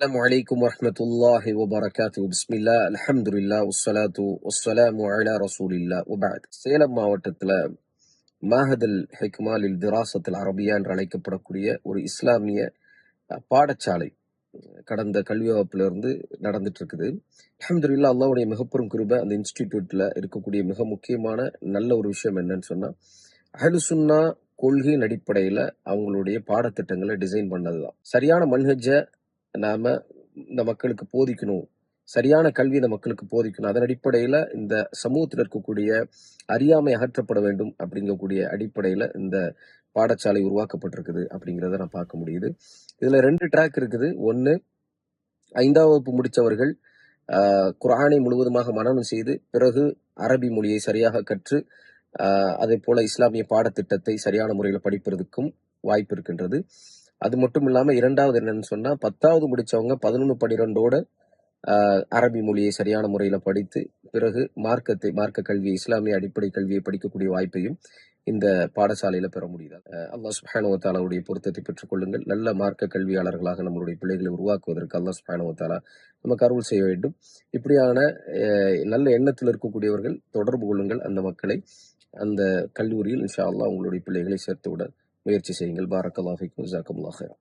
السلام عليكم ورحمة الله وبركاته. بسم الله الحمد لله والصلاة والسلام على رسول الله وبعد. சேலம் மாவட்டத்துல மாஹதல் ஹிக்மா லில் திராசத்தில் அரபியா என்று அழைக்கப்படக்கூடிய ஒரு இஸ்லாமிய பாடசாலை கடந்த கல்வி வகுப்பிலிருந்து நடந்துட்டு இருக்குது. அல்ஹம்துலில்லாஹ், அல்லாஹ்வுடைய மிகப்பெரும் கிருபை. அந்த இன்ஸ்டிடியூட்ல இருக்கக்கூடிய மிக முக்கியமான நல்ல ஒரு விஷயம் என்னன்னு சொன்னா, அஹ்லு சுன்னா கொள்கையின் அடிப்படையில அவங்களுடைய பாடத்திட்டங்களை டிசைன் பண்ணதுதான். சரியான மன்ஹஜ நாம இந்த மக்களுக்கு போதிக்கணும். சரியான கல்வி இந்த மக்களுக்கு போதிக்கணும். அதன் அடிப்படையில இந்த சமூகத்தில் இருக்கக்கூடிய அறியாமை அகற்றப்பட வேண்டும் அப்படிங்கக்கூடிய அடிப்படையில இந்த பாடசாலை உருவாக்கப்பட்டிருக்குது அப்படிங்கிறத நான் பார்க்க முடியுது. இதுல 2 ட்ராக் இருக்குது. ஒன்னு, 5ஆம் வகுப்பு முடிச்சவர்கள் குர்ஆனை முழுவதுமாக மனனம் செய்து பிறகு அரபி மொழியை சரியாக கற்று அதே போல இஸ்லாமிய பாடத்திட்டத்தை சரியான முறையில் படிப்பதற்கும் வாய்ப்பு இருக்கின்றது. அது மட்டும் இல்லாம 2வது என்னன்னு சொன்னா, 10வது முடிச்சவங்க 11, 12ஓட அரபி மொழியை சரியான முறையில படித்து பிறகு மார்க்க கல்வி, இஸ்லாமிய அடிப்படை கல்வியை படிக்கக்கூடிய வாய்ப்பையும் இந்த பாடசாலையில பெற முடியுது. அல்லாஹ் சுப்ஹானஹு வ தஆலாவுடைய பொருத்தத்தை பெற்றுக் கொள்ளுங்கள். நல்ல மார்க்க கல்வியாளர்களாக நம்மளுடைய பிள்ளைகளை உருவாக்குவதற்கு அல்லாஹ் சுப்ஹானஹு வ தஆலா நமக்கு அருள் செய்ய வேண்டும். இப்படியான நல்ல எண்ணத்தில் இருக்கக்கூடியவர்கள் தொடர்பு கொள்ளுங்கள் அந்த மக்களை. அந்த கல்லூரியில் இன்ஷா அல்லாஹ் உங்களுடைய பிள்ளைகளை சேர்த்து விட முயற்சி செய்யுங்கள். பாரக்கல்லாஹு ஃபீக்கும். ஜஸாக்கல்லாஹு ஹைரன்.